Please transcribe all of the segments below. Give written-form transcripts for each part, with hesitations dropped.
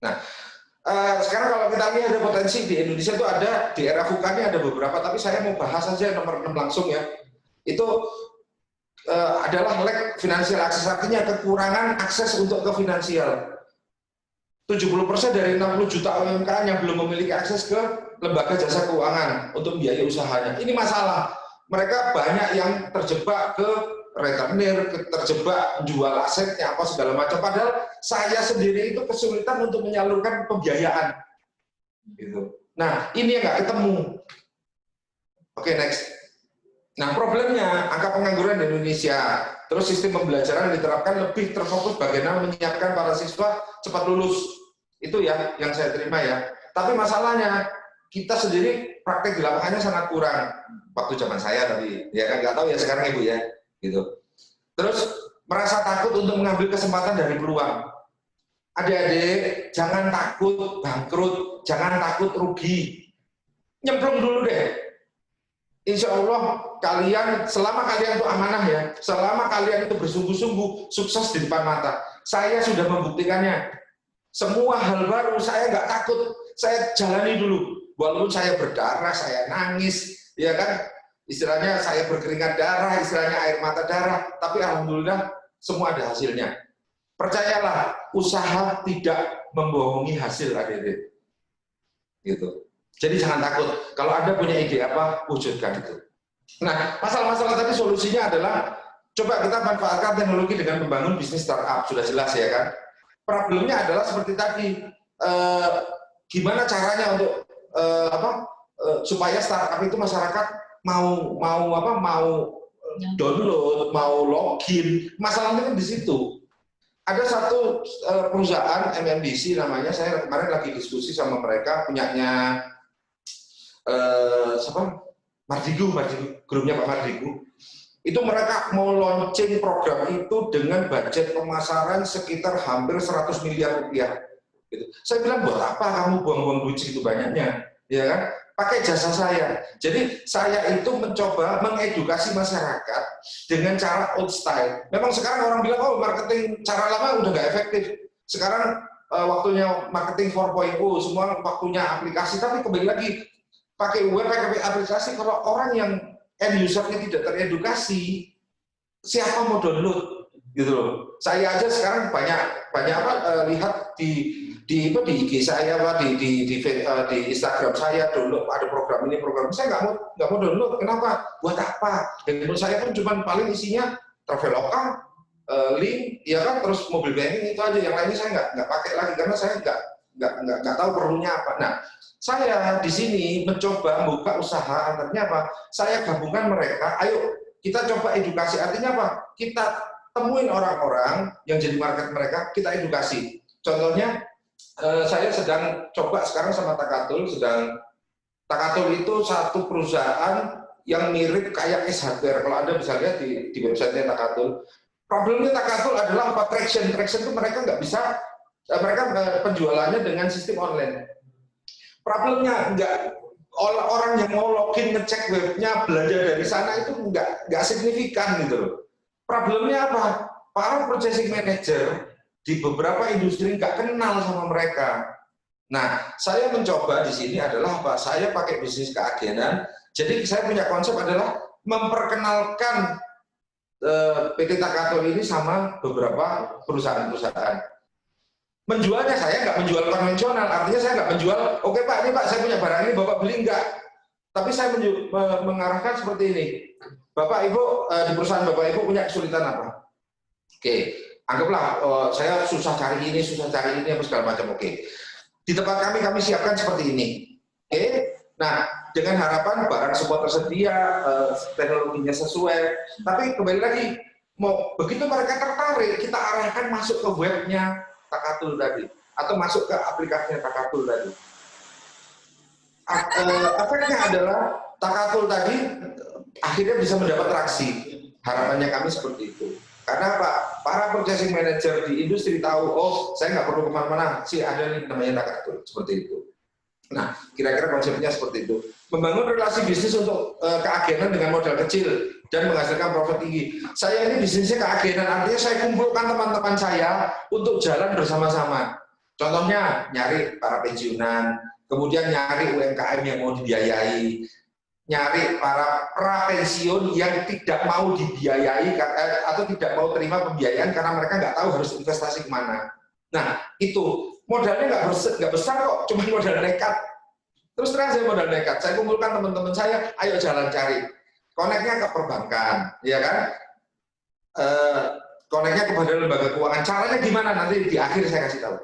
Nah, sekarang kalau kita lihat ada potensi di Indonesia itu ada, di era VUCA-nya ada beberapa, tapi saya mau bahas saja nomor 6 langsung ya. Itu adalah lack finansial akses, artinya kekurangan akses untuk ke finansial. 70% dari 60 juta UMKM yang belum memiliki akses ke lembaga jasa keuangan untuk biaya usahanya. Ini masalah. Mereka banyak yang terjebak ke rentenir, terjebak jual asetnya, apa segala macam. Padahal saya sendiri itu kesulitan untuk menyalurkan pembiayaan. Gitu. Nah, ini yang nggak ketemu. Oke, next. Nah, problemnya angka pengangguran di Indonesia, terus sistem pembelajaran diterapkan lebih terfokus bagaimana menyiapkan para siswa cepat lulus. Itu ya yang saya terima ya. Tapi masalahnya kita sendiri praktek di lapangannya sangat kurang. Waktu zaman saya tadi, ya kan nggak tahu ya sekarang Ibu ya, gitu. Terus merasa takut untuk mengambil kesempatan dari peluang. Adik-adik, jangan takut bangkrut, jangan takut rugi. Nyemplung dulu deh. Insya Allah kalian, selama kalian itu amanah ya, selama kalian itu bersungguh-sungguh, sukses di depan mata. Saya sudah membuktikannya. Semua hal baru saya nggak takut, saya jalani dulu. Walaupun saya berdarah, saya nangis, ya kan, istilahnya saya berkeringat darah, istilahnya air mata darah, tapi alhamdulillah semua ada hasilnya. Percayalah, usaha tidak membohongi hasil, adik-adik. Gitu. Jadi jangan takut. Kalau Anda punya ide apa, wujudkan itu. Nah, masalah-masalah tadi solusinya adalah coba kita manfaatkan teknologi dengan membangun bisnis startup, sudah jelas ya kan. Problemnya adalah seperti tadi, gimana caranya untuk supaya startup itu masyarakat mau download, mau login. Masalahnya kan di situ. Ada satu perusahaan MMDC namanya, saya kemarin lagi diskusi sama mereka, punyanya Mardigu, grupnya Pak Mardigu. Itu mereka mau launching program itu dengan budget pemasaran sekitar hampir 100 miliar rupiah. Gitu. Saya bilang, buat apa kamu buang-buang duit segitu banyaknya? Ya kan? Pakai jasa saya. Jadi saya itu mencoba mengedukasi masyarakat dengan cara old style. Memang sekarang orang bilang, oh marketing cara lama udah nggak efektif. Sekarang waktunya marketing 4.0, semua waktunya aplikasi. Tapi kembali lagi, pakai web, pakai aplikasi, kalau orang yang end usernya tidak teredukasi, siapa mau download gitu loh. Saya aja sekarang banyak lihat di IG saya, di Instagram saya, download ada program ini, program ini. Saya nggak mau download. Kenapa? Buat apa? Handphone saya pun cuma paling isinya Traveloka, link, ya kan, terus mobil banking itu aja. Yang lainnya saya nggak pakai lagi karena saya nggak tahu perlunya apa. Nah, saya di sini mencoba membuka usaha, artinya apa? Saya gabungkan mereka, ayo kita coba edukasi, artinya apa? Kita temuin orang-orang yang jadi market mereka, kita edukasi. Contohnya, saya sedang coba sekarang sama Takatul, Takatul itu satu perusahaan yang mirip kayak S-Hardware. Kalau Anda bisa lihat di websitenya Takatul. Problemnya Takatul adalah apa? Traction itu mereka nggak bisa, mereka penjualannya dengan sistem online. Problemnya orang yang mau login ngecek webnya, belanja dari sana itu nggak signifikan gitu loh. Problemnya apa? Para purchasing manager di beberapa industri nggak kenal sama mereka. Nah, saya mencoba di sini adalah apa? Saya pakai bisnis keagenan. Jadi saya punya konsep adalah memperkenalkan PT Takatul ini sama beberapa perusahaan-perusahaan. Menjualnya saya nggak menjual konvensional, artinya saya nggak menjual, oke Pak, ini Pak saya punya barang ini, Bapak beli nggak? Tapi saya mengarahkan seperti ini, Bapak Ibu di perusahaan Bapak Ibu punya kesulitan apa? Oke, anggaplah saya susah cari ini, apa segala macam. Oke, di tempat kami siapkan seperti ini. Oke, nah dengan harapan barang semua tersedia, teknologinya sesuai. Tapi kembali lagi, begitu mereka tertarik, kita arahkan masuk ke webnya Takatul tadi, atau masuk ke aplikasinya Takatul tadi. Efeknya adalah Takatul tadi akhirnya bisa mendapat traksi. Harapannya kami seperti itu. Karena Pak, para purchasing manager di industri tahu, oh saya nggak perlu kemana-mana, sih ada nih namanya Takatul, seperti itu. Nah, kira-kira konsepnya seperti itu. Membangun relasi bisnis untuk keagenan dengan modal kecil dan menghasilkan profit tinggi. Saya ini bisnisnya keagenan, artinya saya kumpulkan teman-teman saya untuk jalan bersama-sama. Contohnya nyari para pensiunan, kemudian nyari UMKM yang mau dibiayai, nyari para prapensiun yang tidak mau dibiayai atau tidak mau terima pembiayaan karena mereka nggak tahu harus investasi kemana. Nah, itu modalnya nggak besar kok, cuma modal nekat. Terus terang saya modal nekat, saya kumpulkan teman-teman saya, ayo jalan cari. Koneknya ke perbankan, ya kan? Koneknya kepada lembaga keuangan. Caranya gimana? Nanti di akhir saya kasih tahu.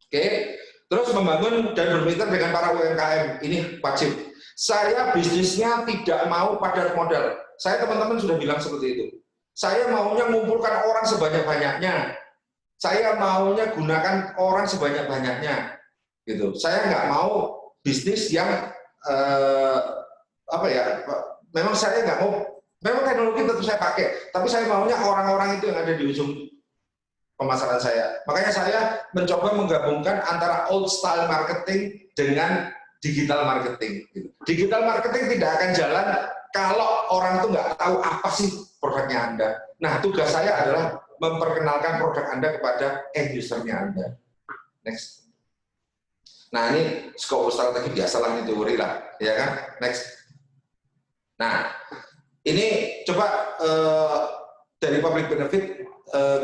Oke, terus membangun dan bermitra dengan para UMKM, ini wajib. Saya bisnisnya tidak mau padat modal. Saya teman-teman sudah bilang seperti itu. Saya maunya mengumpulkan orang sebanyak-banyaknya. Saya maunya gunakan orang sebanyak-banyaknya, gitu. Saya nggak mau bisnis yang memang saya nggak mau, memang teknologi tentu saya pakai, tapi saya maunya orang-orang itu yang ada di ujung pemasaran saya. Makanya saya mencoba menggabungkan antara old style marketing dengan digital marketing. Gitu. Digital marketing tidak akan jalan kalau orang itu nggak tahu apa sih produknya Anda. Nah, tugas saya adalah memperkenalkan produk Anda kepada end user-nya Anda. Next. Nah, ini scope strategi biasalah, ini teori lah, ya kan? Next. Nah, ini coba dari public benefit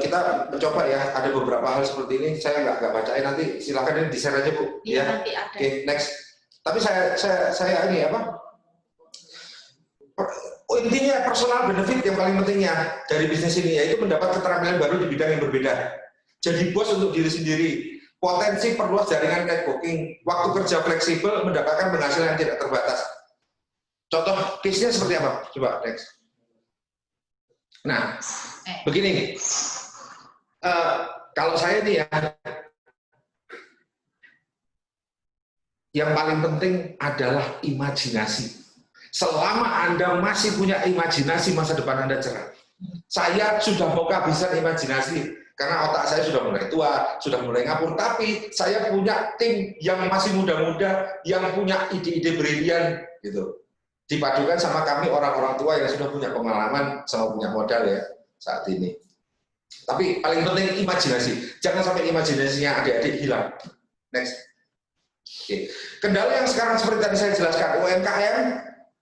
kita mencoba ya, ada beberapa hal seperti ini. Saya nggak bacain, nanti silakan ini di-share aja Bu. Ya, ya. nanti ada. Oke, next. Tapi saya ini apa? Intinya personal benefit yang paling pentingnya dari bisnis ini yaitu mendapat keterampilan baru di bidang yang berbeda. Jadi bos untuk diri sendiri, potensi perluas jaringan networking, waktu kerja fleksibel, mendapatkan penghasilan yang tidak terbatas. Contoh case-nya seperti apa? Coba next. Nah, begini. Kalau saya ini ya, yang paling penting adalah imajinasi. Selama Anda masih punya imajinasi, masa depan Anda cerah. Saya sudah mau kehabisan imajinasi, karena otak saya sudah mulai tua, sudah mulai ngapur, tapi saya punya tim yang masih muda-muda, yang punya ide-ide brilian, gitu. Dipadukan sama kami orang-orang tua yang sudah punya pengalaman, sama punya modal ya, saat ini. Tapi paling penting imajinasi. Jangan sampai imajinasinya adik-adik hilang. Next. Oke. Kendala yang sekarang seperti tadi saya jelaskan, UMKM,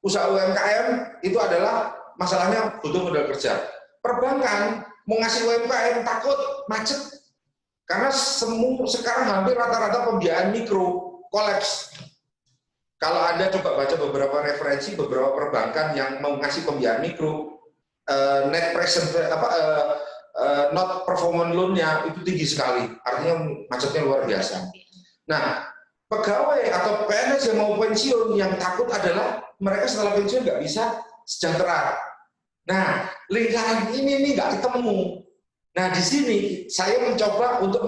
usaha UMKM itu adalah masalahnya butuh modal kerja. Perbankan mau ngasih UMKM takut macet karena sekarang hampir rata-rata pembiayaan mikro kolaps. Kalau Anda coba baca beberapa referensi beberapa perbankan yang mau ngasih pembiayaan mikro, net present not performance loan-nya itu tinggi sekali, artinya macetnya luar biasa. Nah, pegawai atau PNS yang mau pensiun yang takut adalah mereka setelah pensiun nggak bisa sejahtera. Nah, lingkaran ini nggak ketemu. Nah, di sini saya mencoba untuk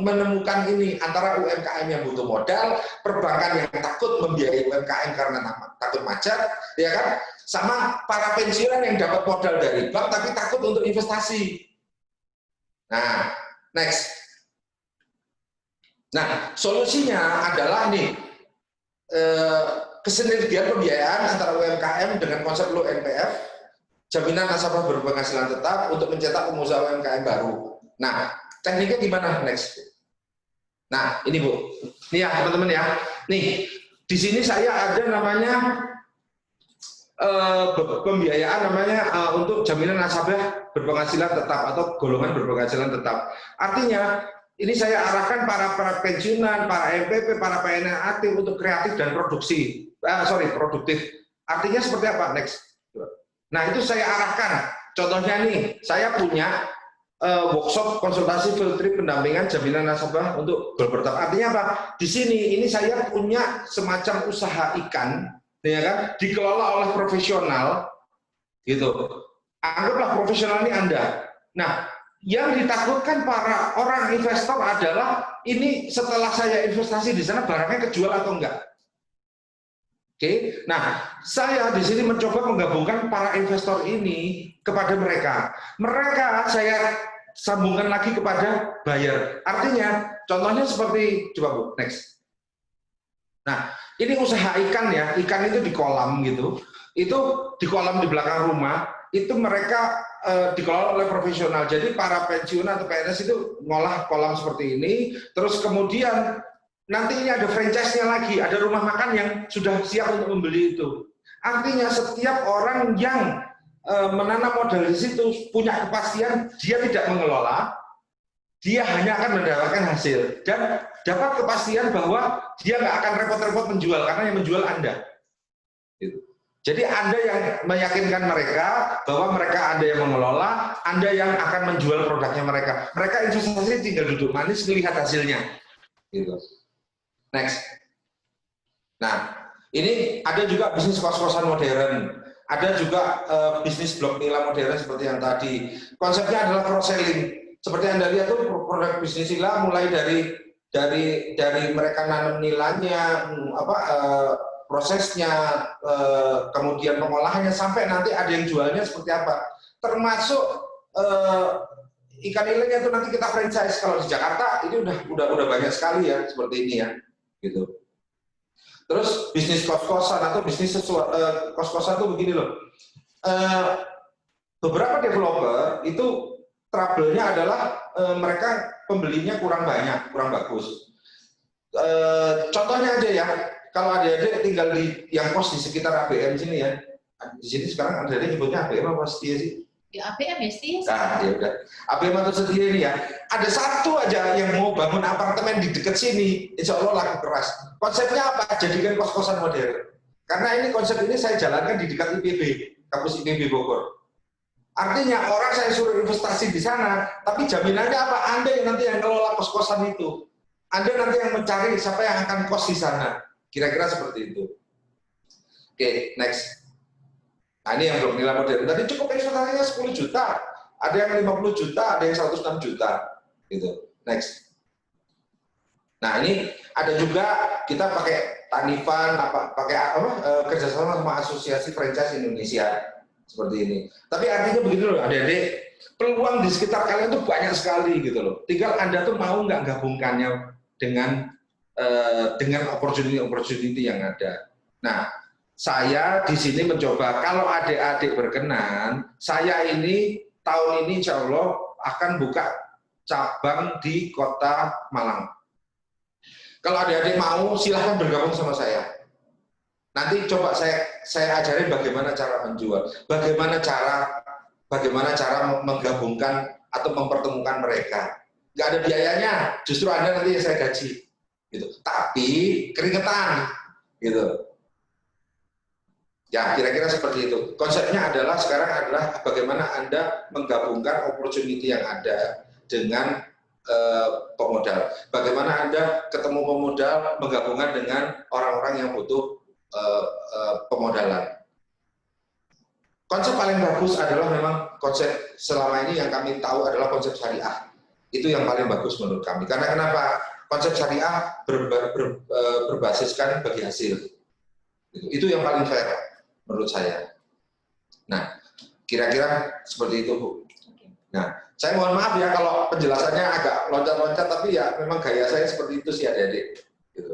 menemukan ini antara UMKM yang butuh modal, perbankan yang takut membiayai UMKM karena takut macet, ya kan? Sama para pensiunan yang dapat modal dari bank tapi takut untuk investasi. Nah, next. Nah, solusinya adalah nih kesinergian pembiayaan antara UMKM dengan konsep low NPF, jaminan nasabah berpenghasilan tetap untuk mencetak pengusaha UMKM baru. Nah, tekniknya gimana? Next. Nah, ini Bu. Nih ya teman-teman ya. Nih, di sini saya ada namanya pembiayaan namanya untuk jaminan nasabah berpenghasilan tetap atau golongan berpenghasilan tetap. Artinya ini saya arahkan para pensiunan, para MPP, para PNS aktif untuk kreatif dan produktif. Artinya seperti apa? Next. Nah, itu saya arahkan. Contohnya nih, saya punya workshop konsultasi field trip pendampingan jaminan nasabah untuk bertahap. Artinya apa? Di sini ini saya punya semacam usaha ikan, ya kan? Dikelola oleh profesional, gitu. Anggaplah profesional ini Anda. Nah, yang ditakutkan para orang investor adalah ini setelah saya investasi di sana barangnya kejual atau enggak. Oke, nah saya di sini mencoba menggabungkan para investor ini kepada mereka. Mereka saya sambungkan lagi kepada buyer. Artinya, contohnya seperti coba Bu, next. Nah, ini usaha ikan ya, ikan itu di kolam gitu. Itu di kolam di belakang rumah. itu mereka dikelola oleh profesional. Jadi para pensiunan atau PNS itu ngolah kolam seperti ini, terus kemudian nanti ini ada franchise-nya lagi, ada rumah makan yang sudah siap untuk membeli itu. Artinya setiap orang yang menanam modal di situ punya kepastian, dia tidak mengelola, dia hanya akan mendapatkan hasil dan dapat kepastian bahwa dia nggak akan repot-repot menjual karena yang menjual Anda. Gitu. Jadi Anda yang meyakinkan mereka bahwa mereka Anda yang mengelola, Anda yang akan menjual produknya mereka. Mereka investasi tinggal duduk manis melihat hasilnya. Gitu. Next. Nah, ini ada juga bisnis kos-kosan modern. Ada juga bisnis blok nila modern seperti yang tadi. Konsepnya adalah cross selling. Seperti Anda lihat tuh produk bisnis nila mulai dari mereka nanam nilanya, prosesnya, kemudian pengolahannya sampai nanti ada yang jualnya seperti apa. Termasuk ikan lelenya itu nanti kita franchise. Kalau di Jakarta ini udah banyak sekali ya seperti ini ya, gitu. Terus bisnis kos-kosan atau bisnis kos-kosan itu begini loh. Beberapa developer itu trouble-nya adalah mereka pembelinya kurang banyak, kurang bagus. Contohnya aja ya. Kalau adik-adik tinggal di yang kos di sekitar ABM sini ya, di sini sekarang adik-adik nyebutnya ABM apa Setia sih? Ya ABM ya Setia. Nah, ya udah. ABM atau Setia ini ya, ada satu aja yang mau bangun apartemen di dekat sini, insya Allah laku keras. Konsepnya apa? Jadikan kos-kosan modern. Karena ini konsep ini saya jalankan di dekat IPB, kampus IPB Bogor. Artinya orang saya suruh investasi di sana, tapi jaminannya apa? Anda yang nanti yang kelola kos-kosan itu. Anda nanti yang mencari siapa yang akan kos di sana. Kira-kira seperti itu. Oke, next. Nah, ini yang blok nila modern. Tadi cukup investasinya 10 juta. Ada yang 50 juta, ada yang 106 juta. Gitu. Next. Nah, ini ada juga kita pakai Tanifan, kerjasama sama Asosiasi Franchise Indonesia. Seperti ini. Tapi artinya begini loh, adik-adik. Peluang di sekitar kalian tuh banyak sekali gitu loh. Tinggal Anda tuh mau nggak gabungkannya dengan opportunity yang ada. Nah, saya di sini mencoba, kalau adik-adik berkenan, saya ini tahun ini insya Allah akan buka cabang di Kota Malang. Kalau adik-adik mau, silahkan bergabung sama saya. Nanti coba saya ajarin bagaimana cara menjual, bagaimana cara menggabungkan atau mempertemukan mereka. Nggak ada biayanya, justru Anda nanti yang saya gaji. Gitu. Tapi keringetan, gitu. Ya, kira-kira seperti itu. Konsepnya sekarang adalah bagaimana Anda menggabungkan opportunity yang ada dengan pemodal. Bagaimana Anda ketemu pemodal menggabungkan dengan orang-orang yang butuh pemodalan. Konsep paling bagus adalah memang konsep selama ini yang kami tahu adalah konsep syariah. Itu yang paling bagus menurut kami. Karena kenapa? Konsep syariah berbasiskan bagi hasil. Itu yang paling fair menurut saya. Nah, kira-kira seperti itu, Bu. Nah, saya mohon maaf ya kalau penjelasannya agak loncat-loncat, tapi ya memang gaya saya seperti itu sih adik-adik. Gitu.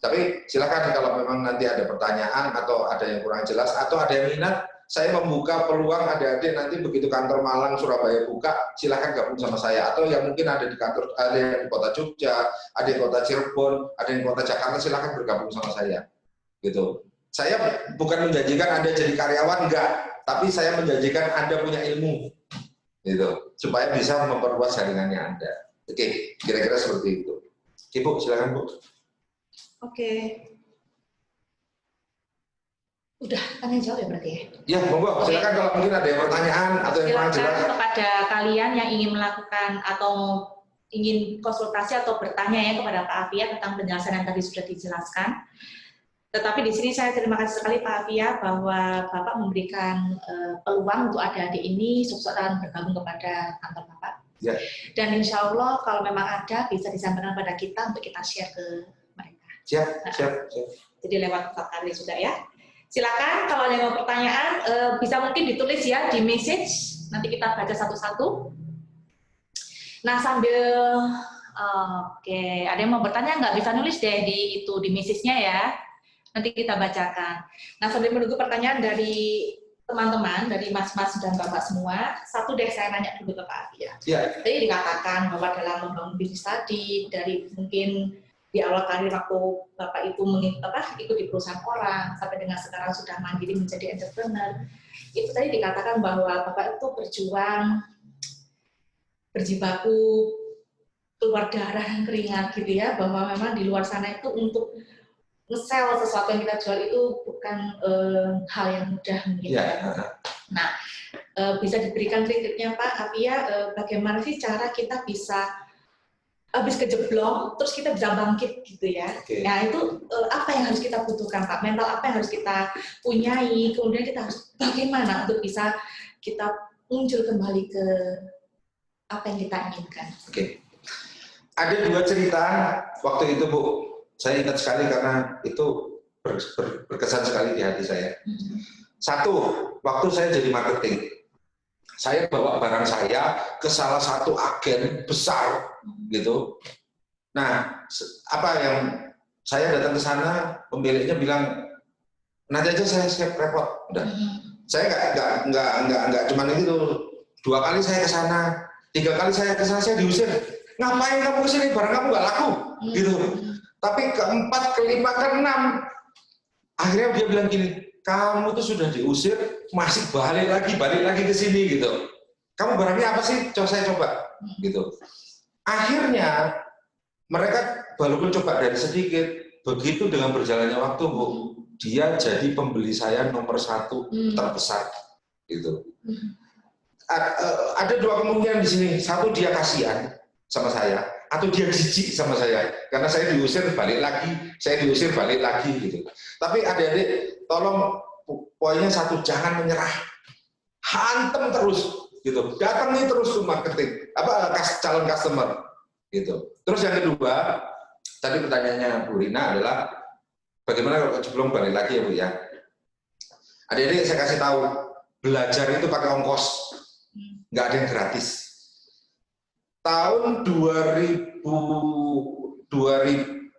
Tapi silakan kalau memang nanti ada pertanyaan atau ada yang kurang jelas atau ada yang minat, saya membuka peluang adik-adik nanti begitu kantor Malang, Surabaya buka, silahkan gabung sama saya. Atau yang mungkin ada di kantor, ada yang di kota Jogja, ada di kota Cirebon, ada yang di kota Jakarta, silahkan bergabung sama saya. Gitu. Saya bukan menjanjikan Anda jadi karyawan, enggak. Tapi saya menjanjikan Anda punya ilmu. Gitu. Supaya bisa memperluas jaringannya Anda. Oke, kira-kira seperti itu. Ibu, silakan Bu. Oke. Udah tanya jawab ya berarti ya? Ya, monggo. Silakan kalau mungkin ada yang pertanyaan atau yang kurang jelas. Silakan kepada kalian yang ingin melakukan atau ingin konsultasi atau bertanya ya kepada Pak Afia tentang penjelasan yang tadi sudah dijelaskan. Tetapi di sini saya terima kasih sekali Pak Afia bahwa Bapak memberikan peluang untuk adik-adik ini sukses dan bergabung kepada kantor Bapak. Ya. Dan insya Allah kalau memang ada bisa disampaikan pada kita untuk kita share ke mereka. Siap. Jadi lewat WhatsApp kali juga ya. Silakan kalau ada yang mau pertanyaan bisa mungkin ditulis ya di message, nanti kita baca satu-satu. Nah sambil oke, ada yang mau bertanya nggak bisa nulis deh di message-nya ya, nanti kita bacakan. Nah sambil menunggu pertanyaan dari teman-teman, dari mas-mas dan bapak semua, satu deh saya nanya dulu ke Pak Afia. Ya. Tadi dikatakan bahwa dalam membangun bisnis tadi, dari mungkin di awal karir waktu bapak itu ikut di perusahaan orang, sampai dengan sekarang sudah mandiri menjadi entrepreneur, itu tadi dikatakan bahwa bapak itu berjuang, berjibaku, keluar darah dan keringat gitu ya, bahwa memang di luar sana itu untuk nge-sell sesuatu yang kita jual itu bukan hal yang mudah mungkin. Ya. Nah, bisa diberikan triknya Pak Afia, bagaimana sih cara kita bisa habis kejeblok terus kita bisa bangkit gitu ya. Okay. Nah, itu apa yang harus kita butuhkan Pak? Mental apa yang harus kita punyai? Kemudian kita harus bagaimana untuk bisa kita muncul kembali ke apa yang kita inginkan. Oke. Ada 2 cerita waktu itu, Bu. Saya ingat sekali karena itu berkesan sekali di hati saya. Satu, waktu saya jadi marketing, saya bawa barang saya ke salah satu agen besar, gitu. Nah, apa yang saya datang ke sana, pemiliknya bilang, nanti aja saya siap repot. Udah. Saya nggak cuma itu. 2 kali saya ke sana, 3 kali saya ke sana, saya diusir. Ngapain kamu kesini? Barang kamu nggak laku, gitu. Tapi ke-4, ke-5, ke-6, akhirnya dia bilang gini, kamu tuh sudah diusir, masih balik lagi ke sini gitu. Kamu barangnya apa sih? Saya coba, gitu. Akhirnya mereka walaupun coba dari sedikit, begitu dengan berjalannya waktu, Bu, dia jadi pembeli saya nomor 1 terbesar, gitu. Ada 2 kemungkinan di sini. Satu, dia kasihan sama saya, atau dia jijik sama saya, karena saya diusir balik lagi, gitu. Tapi adik-adik, tolong poinnya satu, jangan menyerah, hantem terus, gitu. Datangi terus tuh marketing, calon customer, gitu. Terus yang kedua, tadi pertanyaannya Bu Rina adalah bagaimana kalau sebelum balik lagi ya Bu ya. Adik-adik saya kasih tahu, belajar itu pakai ongkos, nggak ada yang gratis. Tahun 2000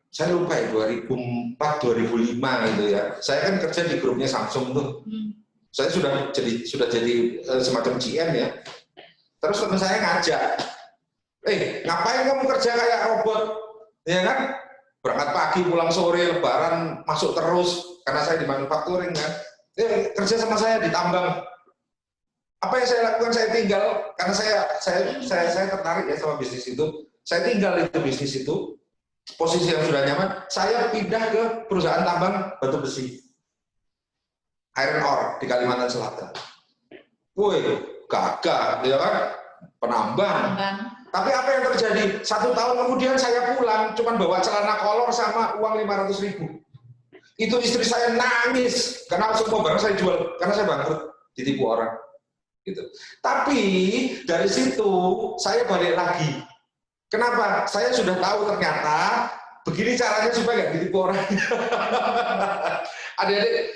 saya lupa ya, 2004 2005 gitu ya. Saya kan kerja di grupnya Samsung tuh. Saya sudah jadi semacam GM ya. Terus teman saya ngajak, ngapain kamu kerja kayak robot, ya kan? Berangkat pagi pulang sore, lebaran masuk terus, karena saya di manufacturing kan. Kerja sama saya di tambang. Apa yang saya lakukan, saya tinggal, karena saya tertarik ya sama bisnis itu. Saya tinggal itu bisnis itu, posisi yang sudah nyaman, saya pindah ke perusahaan tambang batu besi, iron ore di Kalimantan Selatan. Woi, gagah, ya kan? Penambang. Tapi apa yang terjadi? 1 tahun kemudian saya pulang, cuman bawa celana kolor sama uang 500.000. Itu istri saya nangis, karena semua barang saya jual, karena saya bangkrut, ditipu orang. Gitu. Tapi dari situ saya balik lagi. Kenapa? Saya sudah tahu ternyata begini caranya supaya nggak ditipu orang. Adik-adik,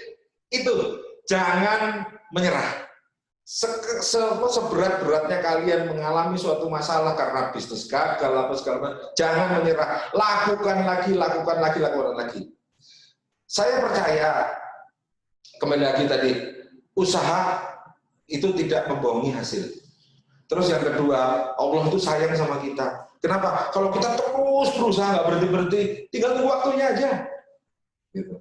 itu jangan menyerah. Seberat-beratnya kalian mengalami suatu masalah karena bisnis gagal apa segala macam, jangan menyerah. Lakukan lagi. Saya percaya, kembali lagi tadi, usaha itu tidak membohongi hasil. Terus yang kedua, Allah itu sayang sama kita. Kenapa? Kalau kita terus berusaha nggak berhenti-berhenti, tinggal tunggu waktunya aja. Gitu.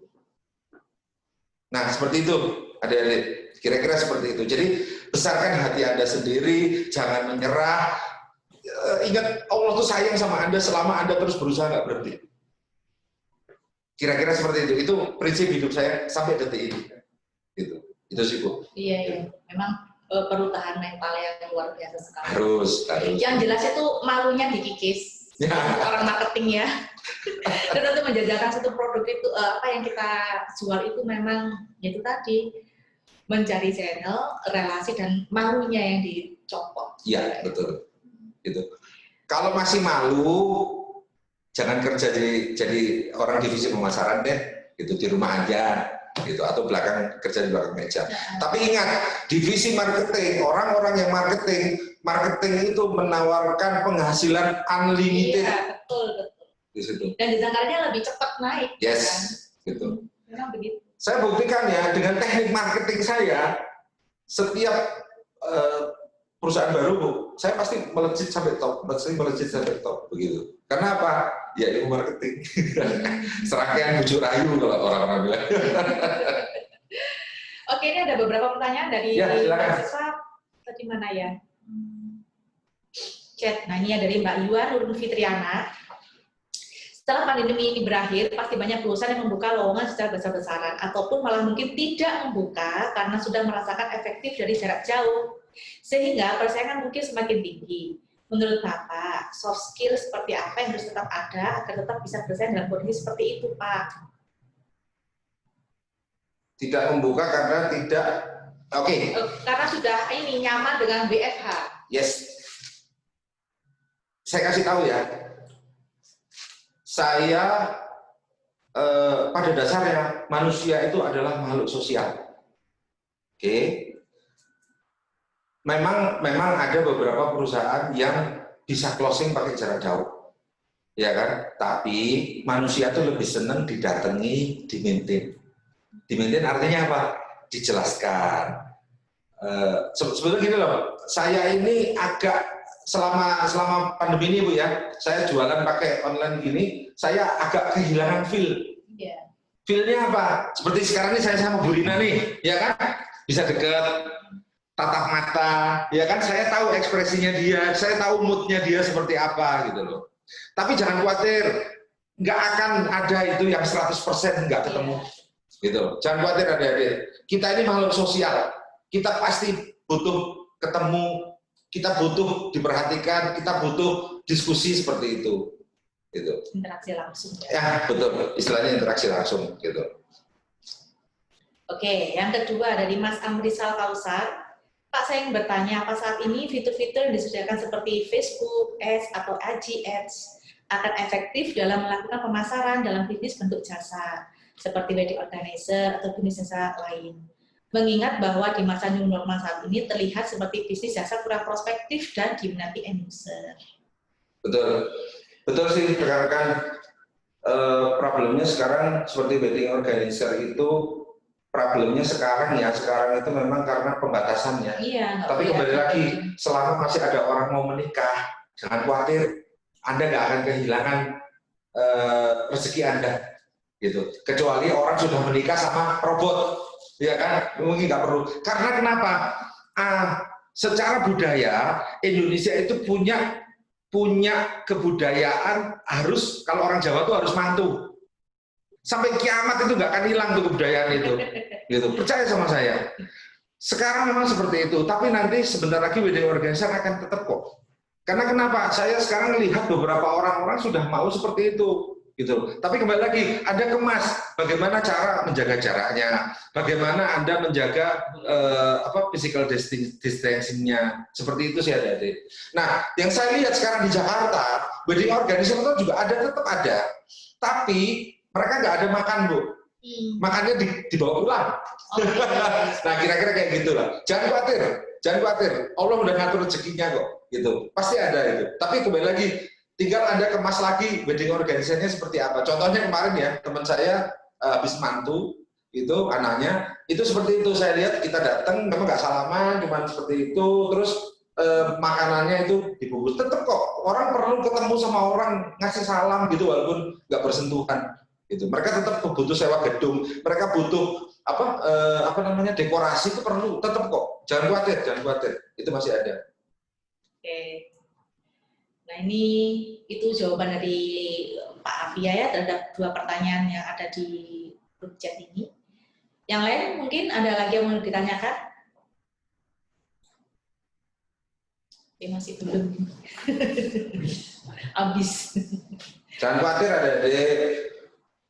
Nah, seperti itu, adik-adik. Kira-kira seperti itu. Jadi, besarkan hati Anda sendiri, jangan menyerah. Ingat, Allah itu sayang sama Anda selama Anda terus berusaha nggak berhenti. Kira-kira seperti itu. Itu prinsip hidup saya sampai detik ini. Gitu. Itu sih, Bu. Iya. Memang perlu tahan mental yang luar biasa sekali. Harus. Yang jelas itu malunya dikikis. Ya. Orang marketing ya. Dan untuk menjajakan satu produk itu, apa yang kita jual itu memang itu tadi, mencari channel, relasi, dan malunya yang dicopot. Iya, betul. Gitu. Kalau masih malu, jangan kerja jadi orang divisi pemasaran deh, gitu, di rumah aja. Gitu, atau kerja di belakang meja. Tapi ingat, divisi marketing, orang-orang yang marketing itu menawarkan penghasilan unlimited. Iya, betul. Di situ. Dan jangkauannya lebih cepat naik. Yes, kan? gitu. Memang begitu. Saya buktikan ya, dengan teknik marketing saya, setiap perusahaan baru, Bu, saya pasti melejit sampai top, begitu. Karena apa? Ya ilmu marketing. Serangkaian bujuk rayu kalau orang-orang bilang. Oke, ini ada beberapa pertanyaan dari mahasiswa. Tadi mana ya? Chat. Nah, ini dari Mbak Yuan Nurul Fitriana. Setelah pandemi ini berakhir, pasti banyak perusahaan yang membuka lowongan secara besar-besaran, ataupun malah mungkin tidak membuka karena sudah merasakan efektif dari jarak jauh, sehingga persaingan mungkin semakin tinggi. Menurut Bapak, soft skill seperti apa yang harus tetap ada agar tetap bisa bersaing dalam kondisi seperti itu, Pak? Tidak membuka karena tidak, oke. Karena sudah ini nyaman dengan WFH. Yes. Saya kasih tahu ya. Saya pada dasarnya manusia itu adalah makhluk sosial. Oke. Memang ada beberapa perusahaan yang bisa closing pakai jarak jauh. Ya kan? Tapi manusia itu lebih senang didatangi, dimaintain. Dimaintain artinya apa? Dijelaskan. Sebetulnya gini loh, saya ini agak selama pandemi ini, Bu, ya, saya jualan pakai online gini, saya agak kehilangan feel. Yeah. Feel-nya apa? Seperti sekarang ini saya sama Bu Rina nih, ya kan? Bisa deket, tatap mata, ya kan? Saya tahu ekspresinya dia, saya tahu mood-nya dia seperti apa, gitu loh. Tapi jangan khawatir, nggak akan ada itu yang 100% nggak ketemu. Gitu. Jangan khawatir adik-adik. Kita ini makhluk sosial. Kita pasti butuh ketemu, kita butuh diperhatikan, kita butuh diskusi seperti itu. Gitu. Interaksi langsung. Ya, betul. Istilahnya interaksi langsung. Gitu. Oke, yang kedua dari Mas Amrisal Kausar. Pak, saya ingin bertanya, apa saat ini fitur-fitur yang disediakan seperti Facebook, Ads, atau IG Ads akan efektif dalam melakukan pemasaran dalam bisnis bentuk jasa, seperti wedding organizer atau bisnis jasa lain? Mengingat bahwa di masa new normal saat ini terlihat seperti bisnis jasa kurang prospektif dan diminati end user. Betul. Betul sih, rekan-rekan. Problemnya sekarang seperti wedding organizer itu, problemnya sekarang itu memang karena pembatasannya. Iya, tapi kembali lagi, selama masih ada orang mau menikah, jangan khawatir, Anda nggak akan kehilangan rezeki Anda, gitu. Kecuali orang sudah menikah sama robot, ya kan? Mungkin nggak perlu. Karena kenapa? Secara budaya Indonesia itu punya kebudayaan harus, kalau orang Jawa tuh harus mantu. Sampai kiamat itu nggak akan hilang tuh kebudayaan itu. Gitu. Percaya sama saya. Sekarang memang seperti itu, tapi nanti sebentar lagi wedding organizer akan tetap kok. Karena kenapa? Saya sekarang melihat beberapa orang-orang sudah mau seperti itu. Gitu. Tapi kembali lagi, Anda kemas bagaimana cara menjaga jaraknya, bagaimana Anda menjaga physical distancing-nya, seperti itu sih adik-adik. Nah, yang saya lihat sekarang di Jakarta, wedding organizer itu juga tetap ada, tapi mereka nggak ada makan, Bu. Makannya dibawa pulang. Nah, kira-kira kayak gitulah. Jangan khawatir. Allah udah ngatur rezekinya kok, gitu. Pasti ada itu. Tapi kembali lagi, tinggal Anda kemas lagi wedding organizer-nya seperti apa. Contohnya kemarin ya, teman saya habis mantu, itu anaknya, itu seperti itu. Saya lihat kita datang, memang nggak salaman, cuma seperti itu. Terus makanannya itu dibungkus. Tetap kok, orang perlu ketemu sama orang, ngasih salam gitu, walaupun nggak bersentuhan. Gitu. Mereka tetap butuh sewa gedung, mereka butuh dekorasi itu perlu, tetap kok. Jangan khawatir, itu masih ada. Oke. Nah, ini itu jawaban dari Pak Afia ya terhadap 2 pertanyaan yang ada di grup chat ini. Yang lain mungkin ada lagi yang mau ditanyakan? Masih belum. Habis. Jangan khawatir adik-adik.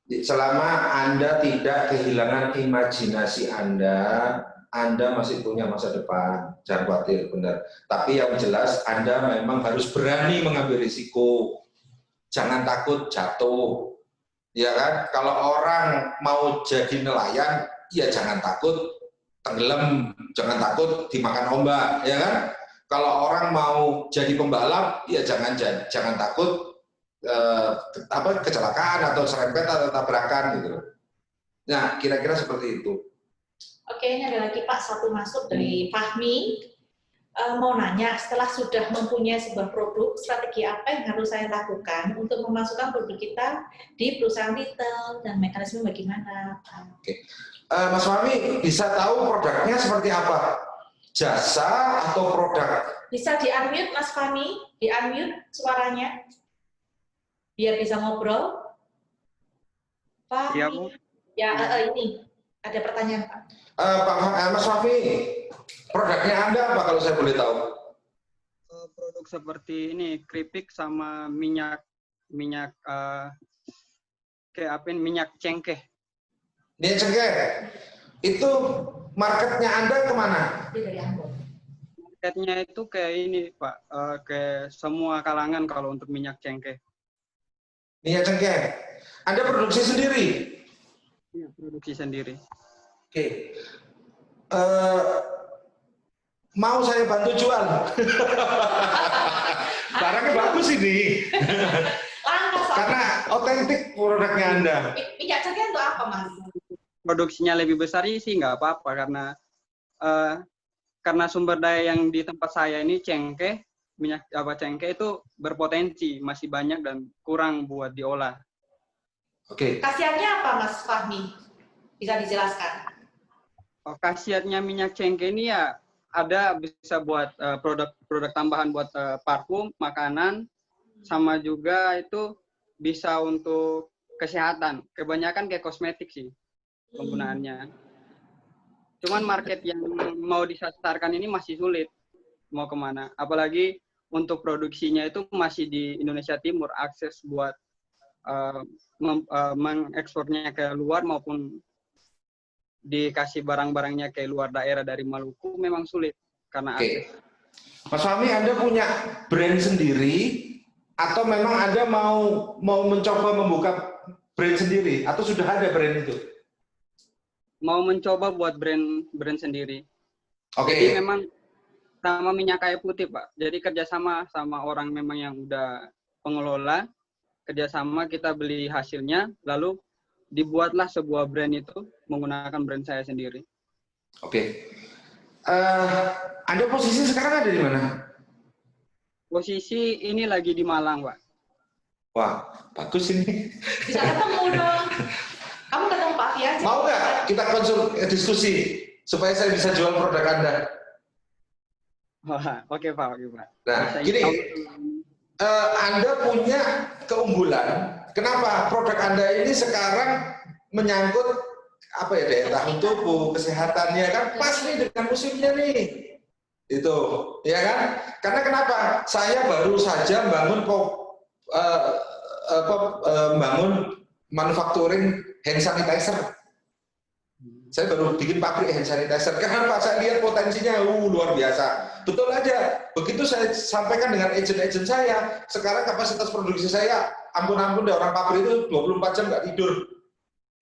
Selama Anda tidak kehilangan imajinasi Anda masih punya masa depan. Jangan khawatir, benar. Tapi yang jelas Anda memang harus berani mengambil risiko. Jangan takut jatuh. Ya kan? Kalau orang mau jadi nelayan, ya jangan takut tenggelam, jangan takut dimakan ombak, ya kan? Kalau orang mau jadi pembalap, ya jangan takut kecelakaan atau serempet atau tabrakan gitu. Nah, kira-kira seperti itu. Oke, ini ada lagi Pak, satu masuk dari Fahmi. Mau nanya, setelah sudah mempunyai sebuah produk, strategi apa yang harus saya lakukan untuk memasukkan produk kita di perusahaan retail dan mekanisme bagaimana? Oke. Mas Fahmi, bisa tahu produknya seperti apa? Jasa atau produk? Bisa di-unmute Mas Fahmi, di-unmute suaranya, biar bisa ngobrol. Fahmi. Iya, Bu. Ya, ini ada pertanyaan Pak. Mas Fahmi, produknya Anda apa kalau saya boleh tahu? Produk seperti ini, keripik sama minyak kayak apa ini, minyak cengkeh. Minyak cengkeh. Itu marketnya Anda kemana? Dia dari Ambon. Marketnya itu kayak ini, Pak, kayak semua kalangan kalau untuk minyak cengkeh. Minyak cengkeh. Anda produksi sendiri? Iya, produksi sendiri. Oke. Mau saya bantu jual? Barangnya bagus ini. Langka soalnya. Karena otentik produknya Anda. Minyak cengkeh untuk apa Mas? Produksinya lebih besar sih nggak apa-apa karena sumber daya yang di tempat saya ini cengkeh, minyak cengkeh itu berpotensi masih banyak dan kurang buat diolah. Oke. Khasiatnya apa Mas Fahmi? Bisa dijelaskan? Khasiatnya minyak cengkeh ini ya ada bisa buat produk tambahan buat parfum, makanan, sama juga itu bisa untuk kesehatan. Kebanyakan kayak kosmetik sih penggunaannya. Cuman market yang mau disasarkan ini masih sulit mau kemana. Apalagi untuk produksinya itu masih di Indonesia Timur, akses buat mengekspornya ke luar maupun dikasih barang-barangnya ke luar daerah dari Maluku memang sulit karena akses. Mas Fahmi, Anda punya brand sendiri atau memang Anda mau mencoba membuka brand sendiri atau sudah ada brand itu? Mau mencoba buat brand sendiri. Oke. Jadi memang sama minyak kayu putih, Pak. Jadi kerjasama sama orang memang yang udah pengelola, kerjasama kita beli hasilnya, lalu dibuatlah sebuah brand itu menggunakan brand saya sendiri. Oke. Anda posisi sekarang ada di mana? Posisi ini lagi di Malang, Pak. Wah, bagus ini. Bisa ketemu dong. Kamu ketemu Pak Fia aja. Mau nggak kita diskusi supaya saya bisa jual produk Anda? Oke, Pak. Nah, gini, Anda punya keunggulan. Kenapa produk Anda ini sekarang menyangkut apa ya, daya tahan tubuh, kesehatannya kan pas nih dengan musimnya nih. Itu, ya kan? Karena kenapa? Saya baru saja bangun manufacturing hand sanitizer. Saya baru bikin pabrik hand sanitizer. Kenapa? Saya lihat potensinya luar biasa. Betul aja. Begitu saya sampaikan dengan agent-agent saya, sekarang kapasitas produksi saya, ampun-ampun deh, orang pabrik itu 24 jam nggak tidur.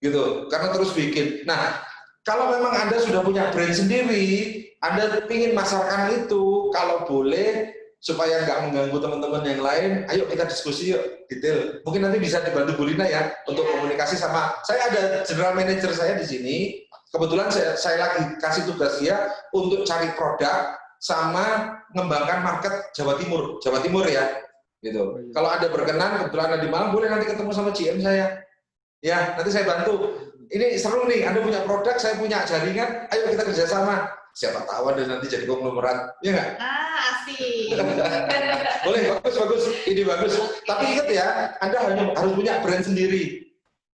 Gitu. Karena terus bikin. Nah, kalau memang Anda sudah punya brand sendiri, Anda ingin masarkan itu, kalau boleh, supaya nggak mengganggu teman-teman yang lain, ayo kita diskusi yuk, detail. Mungkin nanti bisa dibantu Bu Lina ya, untuk komunikasi sama, saya ada general manager saya di sini, kebetulan saya lagi kasih tugas dia untuk cari produk, sama mengembangkan market Jawa Timur ya, gitu. Kalau Anda berkenan, kebetulan Anda di Malang, boleh nanti ketemu sama GM saya. Ya, nanti saya bantu. Ini seru nih, Anda punya produk, saya punya jaringan, ayo kita kerjasama. Siapa tahu Anda nanti jadi konglomerat, ya nggak? Asik. Boleh, bagus, ide bagus. Tapi ingat ya, Anda harus punya brand sendiri,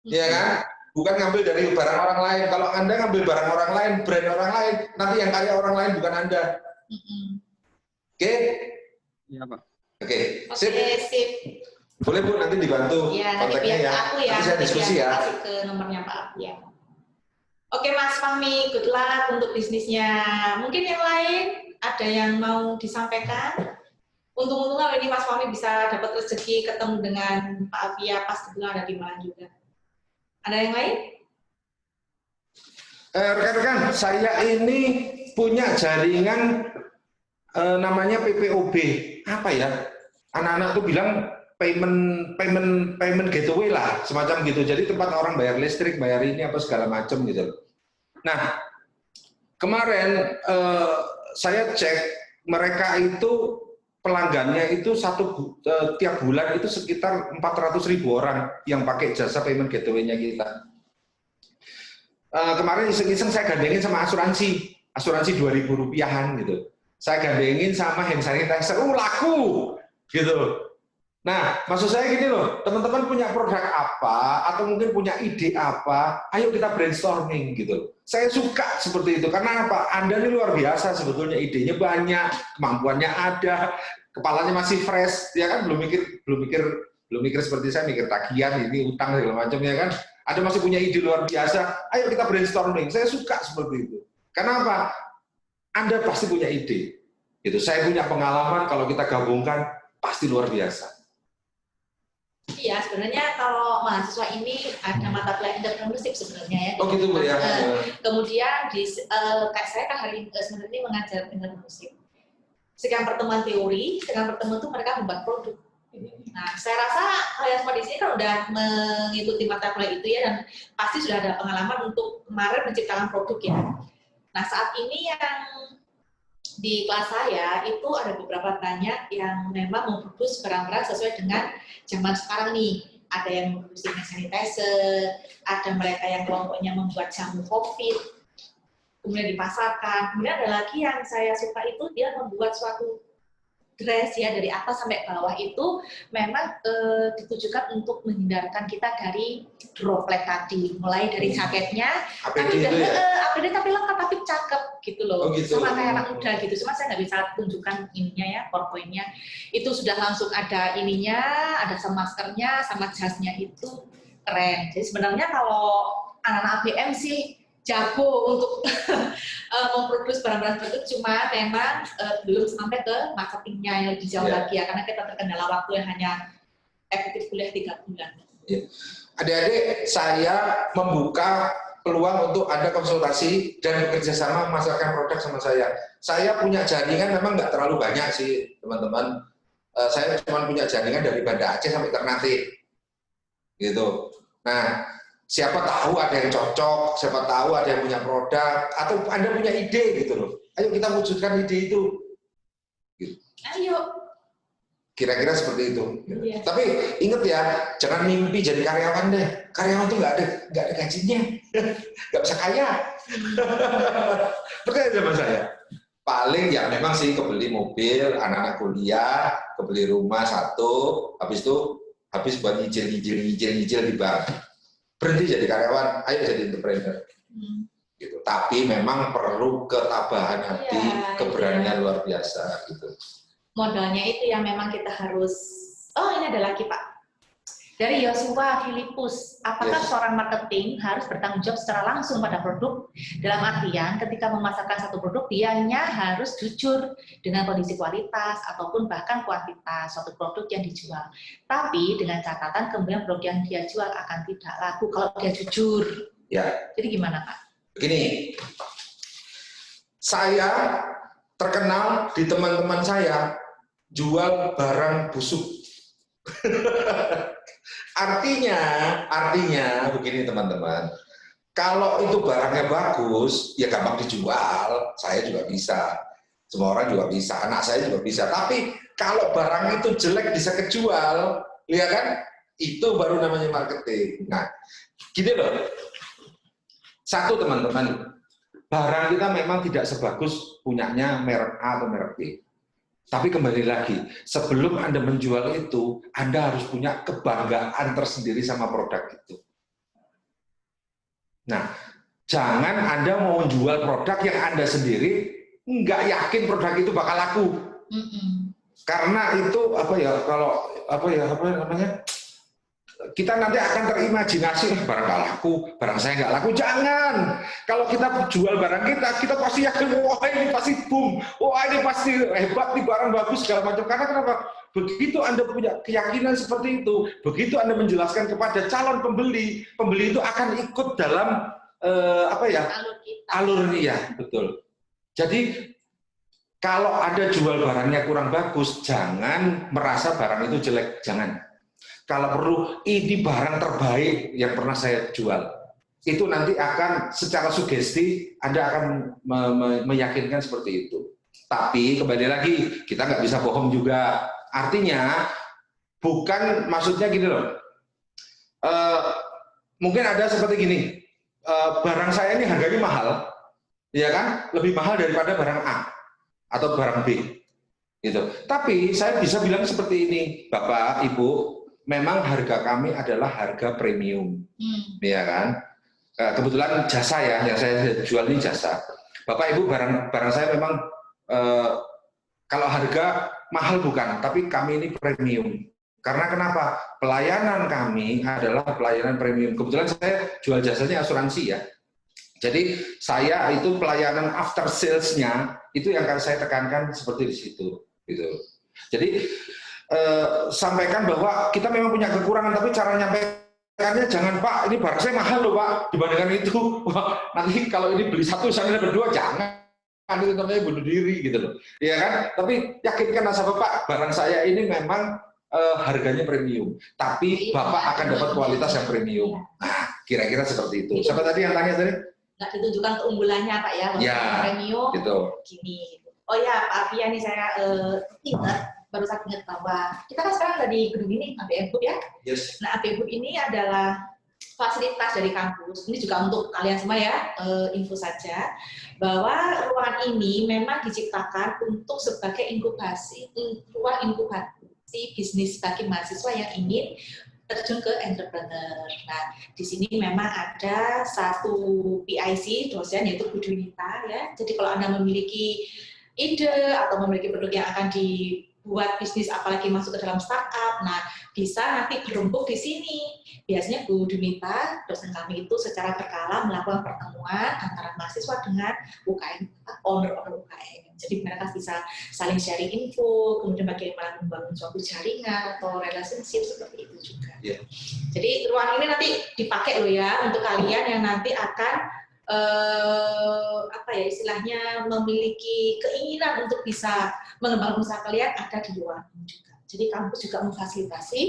ya kan? Bukan ngambil dari barang orang lain. Kalau Anda ngambil barang orang lain, brand orang lain, nanti yang kaya orang lain bukan Anda. Oke? Iya, Pak. Oke, Sip. Boleh Bu, nanti dibantu kontaknya ya. Nanti saya diskusi ya. Kasih ke nomornya Pak ya. Oke Mas Fahmi, good luck untuk bisnisnya. Mungkin yang lain ada yang mau disampaikan? Untung-untung ini Mas Fahmi bisa dapat rezeki ketemu dengan Pak Afia pas kebetulan ada di Malang juga. Ada yang lain? Rekan-rekan, saya ini punya jaringan namanya PPOB. Apa ya? Anak-anak tuh bilang payment gateway lah, semacam gitu. Jadi tempat orang bayar listrik, bayar ini apa segala macam gitu. Nah, kemarin saya cek mereka itu pelanggannya itu tiap bulan itu sekitar 400.000 orang yang pakai jasa payment gateway-nya kita. Kemarin iseng-iseng saya gandengin sama asuransi 2.000 rupiahan gitu. Saya gandengin sama hand sanitizer, laku gitu. Nah, maksud saya gini loh, teman-teman punya produk apa atau mungkin punya ide apa, ayo kita brainstorming gitu. Saya suka seperti itu karena apa? Anda ini luar biasa sebetulnya, idenya banyak, kemampuannya ada, kepalanya masih fresh, ya kan belum mikir seperti saya mikir tagihan ini utang segala macam ya kan. Anda masih punya ide luar biasa, ayo kita brainstorming. Saya suka seperti itu. Karena apa? Anda pasti punya ide. Gitu. Saya punya pengalaman kalau kita gabungkan pasti luar biasa. Iya, sebenarnya kalau mahasiswa ini ada mata kuliah entrepreneurship sebenarnya ya. Oh gitu Bu ya. Kemudian kayak saya kan hari sebenarnya ini mengajar entrepreneurship. Sekian pertemuan teori, sekian pertemuan itu mereka membuat produk. Nah, saya rasa kalian semua di sini kan udah mengikuti mata kuliah itu ya, dan pasti sudah ada pengalaman untuk kemarin menciptakan produk ya. Nah, saat ini yang di kelas saya itu ada beberapa banyak yang memang memproduksi barang-barang sesuai dengan zaman sekarang nih. Ada yang memproduksi hand sanitizer, ada mereka yang kelompoknya membuat jamu COVID, kemudian dipasarkan. Kemudian ada lagi yang saya suka itu dia membuat suatu dress ya dari atas sampai bawah itu memang ditujukan untuk menghindarkan kita dari droplet tadi, mulai dari jaketnya, APD tapi itu ya? APD tapi lengkap tapi cakep gitu loh, Oh, gitu. sama kayak anak muda gitu. Cuma saya nggak bisa tunjukkan ininya ya, PowerPoint-nya. Itu sudah langsung ada ininya, ada sama maskernya, sama jasnya itu keren. Jadi sebenarnya kalau anak-anak ABM sih jago untuk memproduksi barang-barang seperti itu, cuma memang belum sampai ke marketingnya yang lebih jauh lagi ya, karena kita terkendala waktu yang hanya efektif kuliah 3 bulan. Ya. Adik-adik, saya membuka peluang untuk Anda konsultasi dan bekerja sama memasarkan produk sama saya. Saya punya jaringan memang nggak terlalu banyak sih teman-teman. Saya cuma punya jaringan dari Banda Aceh sampai Ternate, gitu. Nah, siapa tahu ada yang cocok, siapa tahu ada yang punya produk, atau Anda punya ide gitu loh. Ayo kita wujudkan ide itu. Gitu. Ayo. Kira-kira seperti itu. Gitu. Iya. Tapi ingat ya, jangan mimpi jadi karyawan deh. Karyawan tuh nggak ada gajinya, nggak bisa kaya. Percaya sama saya. Paling ya memang sih kebeli mobil, anak-anak kuliah, kebeli rumah satu, habis buat nyicil di bank. Berhenti jadi karyawan, ayo jadi entrepreneur. Gitu. Tapi memang perlu ketabahan hati, keberanian luar biasa gitu. Modalnya itu yang memang kita harus. Oh, ini ada lagi Pak. Dari Yosua Filipus, apakah seorang marketing harus bertanggung jawab secara langsung pada produk? Dalam artian ketika memasarkan satu produk, dianya harus jujur dengan kondisi kualitas ataupun bahkan kuantitas suatu produk yang dijual. Tapi dengan catatan kemudian produk yang dia jual akan tidak laku kalau dia jujur. Ya. Jadi gimana Pak? Begini, saya terkenal di teman-teman saya jual barang busuk. Artinya begini teman-teman, kalau itu barangnya bagus, ya gampang dijual, saya juga bisa, semua orang juga bisa, anak saya juga bisa. Tapi kalau barang itu jelek bisa kejual, ya kan? Itu baru namanya marketing. Nah, gini loh, satu teman-teman, barang kita memang tidak sebagus punyanya merek A atau merek B. Tapi kembali lagi, sebelum Anda menjual itu, Anda harus punya kebanggaan tersendiri sama produk itu. Nah, jangan Anda mau menjual produk yang Anda sendiri nggak yakin produk itu bakal laku. Karena itu kita nanti akan terimajinasi barang nggak laku, barang saya nggak laku. Jangan. Kalau kita jual barang kita pasti yakin, wah ini pasti boom, wah ini pasti hebat nih, barang bagus segala macam. Karena kenapa? Begitu Anda punya keyakinan seperti itu, begitu Anda menjelaskan kepada calon pembeli, pembeli itu akan ikut dalam alur ini ya, betul. Jadi kalau Anda jual barangnya kurang bagus, jangan merasa barang itu jelek, jangan. Kalau perlu, ini barang terbaik yang pernah saya jual. itu nanti akan secara sugesti Anda akan meyakinkan seperti itu. Tapi kembali lagi, kita nggak bisa bohong juga. Artinya, bukan maksudnya gini loh, mungkin ada seperti gini, barang saya ini harganya mahal, ya kan? Lebih mahal daripada barang A atau barang B. Gitu. Tapi saya bisa bilang seperti ini, Bapak, Ibu, memang harga kami adalah harga premium, ya kan? Kebetulan jasa ya, yang saya jual ini jasa. Bapak Ibu, barang saya memang kalau harga mahal bukan, tapi kami ini premium. Karena kenapa? Pelayanan kami adalah pelayanan premium. Kebetulan saya jual jasanya asuransi ya. Jadi saya itu pelayanan after sales-nya itu yang akan saya tekankan seperti di situ. Gitu. Jadi sampaikan bahwa kita memang punya kekurangan, tapi cara nyampaikannya jangan Pak, ini barang saya mahal loh Pak dibandingkan itu. Wah, nanti kalau ini beli satu saya berdua jangan, itu namanya bunuh diri gitu loh, ya kan? Tapi yakinkan nasabah Pak, barang saya ini memang harganya premium, tapi Bapak akan dapat kualitas yang premium. Nah, kira-kira seperti itu. Siapa tadi yang tanya tadi? Nggak ditunjukkan keunggulannya Pak ya, ya premium. Gitu. Gini. Oh ya, Pak Afia nih saya baru saya ingat bahwa kita kan sekarang ada di gedung ini, ABM Group ya. Yes. Nah, ABM Group ini adalah fasilitas dari kampus. Ini juga untuk kalian semua ya, info saja bahwa ruangan ini memang diciptakan untuk sebagai ruang inkubasi bisnis bagi mahasiswa yang ingin terjun ke entrepreneur. Nah, di sini memang ada satu PIC dosen yaitu Bu Dunita ya. Jadi kalau Anda memiliki ide atau memiliki produk yang akan dibuat bisnis apalagi masuk ke dalam startup, nah bisa nanti berembuk di sini. Biasanya Bu Dunita, dosen kami itu secara berkala melakukan pertemuan antara mahasiswa dengan UKM, owner-owner UKM. Jadi mereka bisa saling sharing info, kemudian bagaimana membangun suatu jaringan atau relationship seperti itu juga. Yeah. Jadi ruang ini nanti dipakai loh ya untuk kalian yang nanti akan istilahnya memiliki keinginan untuk bisa mengembangkan usaha kalian ada di ruangan ini juga. Jadi kampus juga memfasilitasi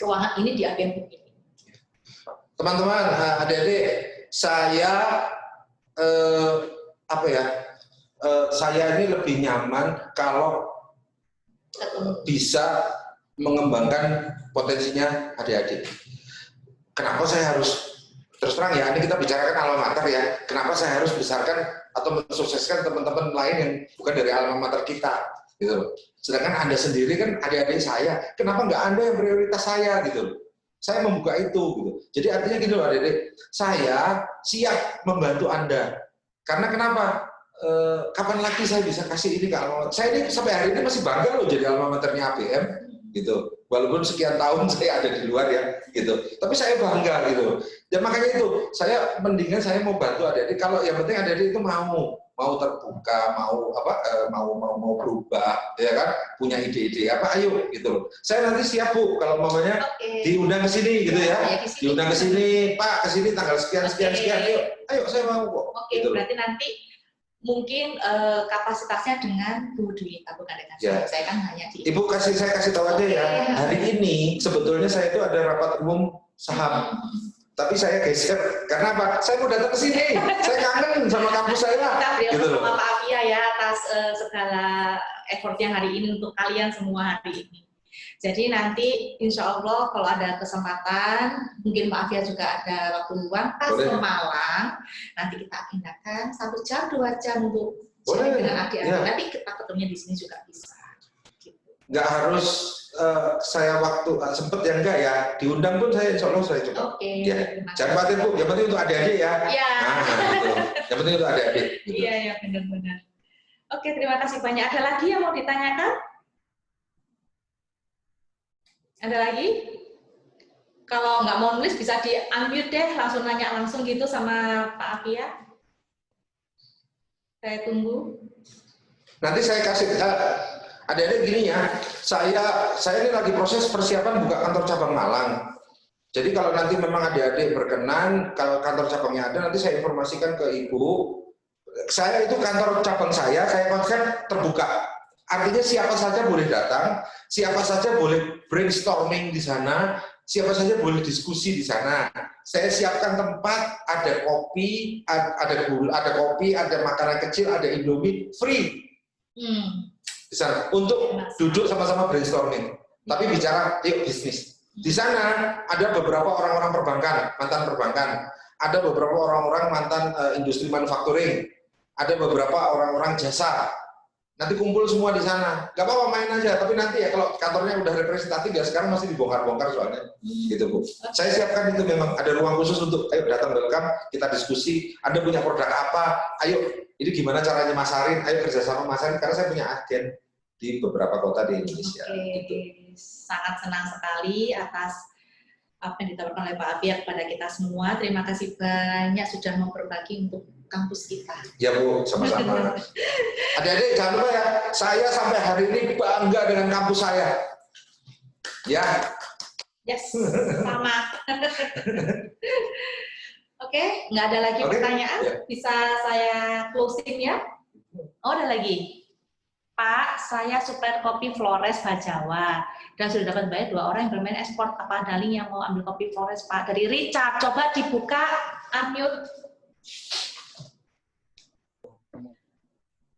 ruangan ini di ABM ini. Teman-teman, adik-adik, saya saya ini lebih nyaman kalau bisa mengembangkan potensinya adik-adik. Kenapa saya harus terus terang ya, ini kita bicarakan alma mater ya. Kenapa saya harus besarkan atau mensukseskan teman-teman lain yang bukan dari alma mater kita, gitu. Sedangkan Anda sendiri kan adik-adik saya, kenapa nggak Anda yang prioritas saya, gitu. Saya membuka itu, gitu. Jadi artinya gini loh adik-adik, saya siap membantu Anda. Karena kenapa? Kapan lagi saya bisa kasih ini ke alma mater? Saya ini sampai hari ini masih bangga loh jadi alma maternya ABM, gitu. Walaupun sekian tahun saya ada di luar ya, gitu. Tapi saya bangga gitu. Ya makanya itu, saya mendingan saya mau bantu adik-adik. Kalau yang penting adik-adik itu mau terbuka, mau berubah, ya kan? Punya ide-ide apa? Ayo gitu loh. Saya nanti siap Bu, kalau mamanya diundang ke sini gitu ya. Diundang ke sini, Pak, ke sini tanggal sekian. Ayo saya mau kok. Gitu. Berarti nanti mungkin kapasitasnya dengan Bu Dwita, bukan dengan saya kan hanya di... Ibu saya kasih tahu aja ya, hari ini sebetulnya saya itu ada rapat umum saham, tapi saya geser, karena apa? Saya mau datang ke sini, saya kangen sama kampus saya. Gitu loh. Sama Pak Afia ya atas segala effortnya hari ini untuk kalian semua hari ini. Jadi nanti insya Allah kalau ada kesempatan, mungkin Pak Afia juga ada waktu luang pas ke Malang, nanti kita agendakan 1 jam 2 jam untuk sharing dengan adik-adik. Ya. Nanti kita ketemunya di sini juga bisa. Gitu. Nggak harus saya waktu sempet ya enggak ya, diundang pun saya insya Allah saya coba. Oke. Ya. Jangan khawatir Bu, yang penting untuk adik-adik ya. Iya. Nah, gitu. Yang penting untuk adik-adik. Gitu. Iya benar-benar. Oke, terima kasih banyak. Ada lagi yang mau ditanyakan? Ada lagi? Kalau nggak mau nulis bisa di-unmute deh, langsung nanya langsung gitu sama Pak Afia. Saya tunggu. Nanti saya kasih, adik-adik gini ya, saya ini lagi proses persiapan buka kantor cabang Malang. Jadi kalau nanti memang adik-adik berkenan, kalau kantor cabangnya ada, nanti saya informasikan ke Ibu. Saya itu kantor cabang saya konsep terbuka. Artinya siapa saja boleh datang, siapa saja boleh brainstorming di sana, siapa saja boleh diskusi di sana. saya siapkan tempat, ada kopi, ada gula, ada kopi, ada makanan kecil, ada Indomie, free. Di sana untuk duduk sama-sama brainstorming. Tapi bicara yuk bisnis. Di sana ada beberapa orang-orang perbankan, mantan perbankan, ada beberapa orang-orang mantan industri manufacturing, ada beberapa orang-orang jasa. Nanti kumpul semua di sana. Gak apa-apa main aja, tapi nanti ya kalau kantornya udah representatif ya sekarang masih dibongkar-bongkar soalnya. Gitu Bu. Saya siapkan itu memang ada ruang khusus untuk ayo datang welcome, kita diskusi, Anda punya produk apa? Ayo, ini gimana caranya masarin? Ayo kerjasama masarin karena saya punya agen di beberapa kota di Indonesia. Gitu. Sangat senang sekali atas apa yang ditawarkan oleh Pak Afia kepada kita semua. Terima kasih banyak sudah mau berbagi untuk kampus kita. Ya Bu, sama-sama. Adik-adik jangan lupa ya, saya sampai hari ini bangga dengan kampus saya. Ya. Yes, sama. Oke, nggak ada lagi pertanyaan. Ya. Bisa saya closing ya? Oh, ada lagi. Pak, saya supplier kopi Flores Bajawa dan sudah dapat bayar 2 orang yang bermain ekspor kapal daling yang mau ambil kopi Flores Pak. Dari Richard, coba dibuka, unmute.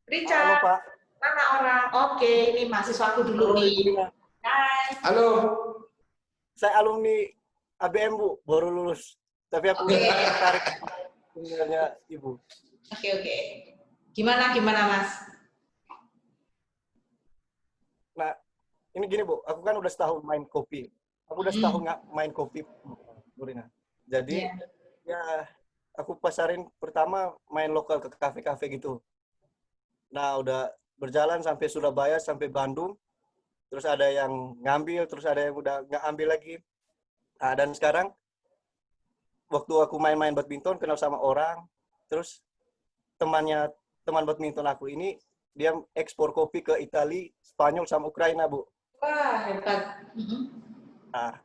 Richard, halo, Pak. Mana orang? Oke, ini mahasiswaku dulu nih. Hai. Halo. Saya alumni ABM Bu, baru lulus. Tapi aku tertarik tinggalnya Ibu. Oke. Gimana Mas? Nah, ini gini Bu, aku kan udah setahun main kopi. Aku udah setahun nggak main kopi, Bu Rina. Jadi ya aku pasarin pertama main lokal ke kafe-kafe gitu. Nah, udah berjalan sampai Surabaya, sampai Bandung. Terus ada yang ngambil, terus ada yang udah nggak ambil lagi. Nah, dan sekarang, waktu aku main-main badminton, kenal sama orang. Terus teman badminton aku ini, dia ekspor kopi ke Italia, Spanyol, sama Ukraina, Bu. Wah, hebat. Nah,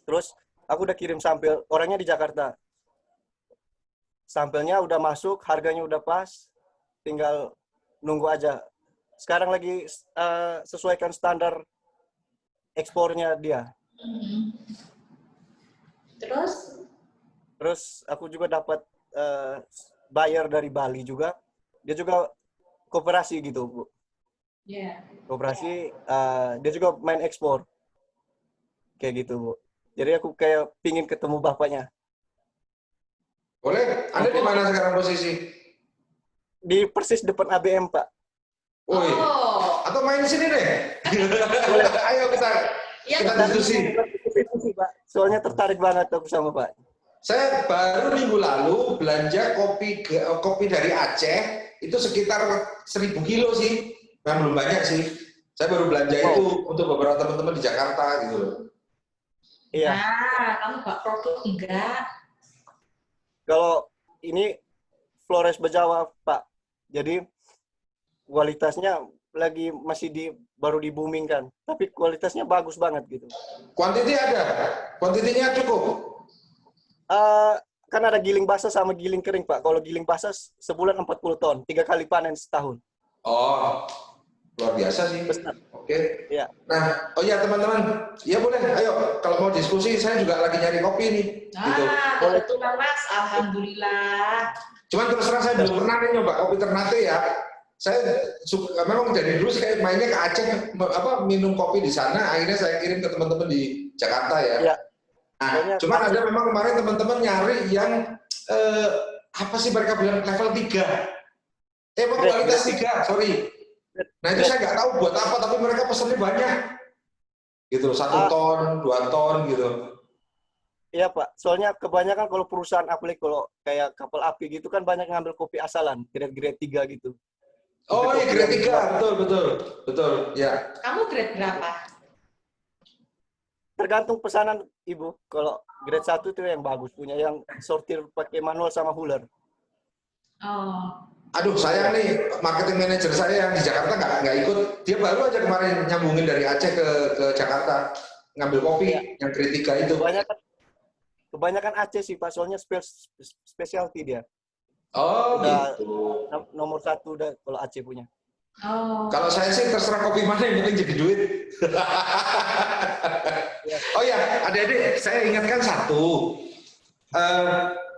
terus aku udah kirim sampel, orangnya di Jakarta. Sampelnya udah masuk, harganya udah pas, tinggal nunggu aja. Sekarang lagi sesuaikan standar ekspornya dia. Terus aku juga dapat buyer dari Bali juga. Dia juga koperasi gitu, Bu. Koperasi, dia juga main ekspor. Kayak gitu, Bu. Jadi aku kayak pingin ketemu bapaknya. Boleh? Anda di mana sekarang posisi? Di persis depan ABM, Pak. Oh. Atau main di sini deh. Ayo kita diskusi. Pak. Soalnya tertarik banget aku sama Pak. Saya baru minggu lalu belanja kopi dari Aceh itu sekitar 1000 kilo sih. Nah, belum banyak sih. Saya baru belanja itu untuk beberapa teman-teman di Jakarta gitu loh. Iya. Nah, kamu buat produk enggak? Kalau ini Flores Bajawa, Pak. Jadi kualitasnya baru di booming kan. Tapi kualitasnya bagus banget gitu. Kuantiti ada? Kuantitinya cukup? Kan ada giling basah sama giling kering, Pak. Kalau giling basah sebulan 40 ton, 3 kali panen setahun. Oh, luar biasa sih. Oke. Ya. Nah, oh ya teman-teman, ya boleh. Ayo, kalau mau diskusi, saya juga lagi nyari kopi nih. Gitu. Kebetulan Mas, alhamdulillah. Cuman terus terang saya belum pernah nih nyoba kopi Ternate ya. Saya memang dari dulu saya mainnya ke Aceh, minum kopi di sana. Akhirnya saya kirim ke teman-teman di Jakarta ya. Ya. Nah, cuman ada memang kemarin teman-teman nyari yang apa sih mereka bilang level 3. Kualitas 3, sorry. Nah itu saya nggak tahu buat apa, tapi mereka pesannya banyak. Gitu, 1 ton, 2 ton gitu. Iya Pak, soalnya kebanyakan kalau perusahaan apalagi kalau kayak kapal api gitu kan banyak ngambil kopi asalan, grade 3 gitu. Oh iya grade 3, betul, ya. Kamu grade berapa? Tergantung pesanan Ibu. Kalau grade 1 itu yang bagus, punya yang sortir pakai manual sama huler. Oh. Aduh sayang nih, marketing manager saya yang di Jakarta nggak ikut. Dia baru aja kemarin nyambungin dari Aceh ke Jakarta ngambil kopi yang grade 3 itu. Kebanyakan Aceh sih Pak, soalnya specialty dia. Oh udah gitu. Nomor 1 udah kalau Aceh punya. Oh. Kalau saya sih terserah kopi mana yang penting jadi duit. Oh ya, adik-adik saya ingatkan satu.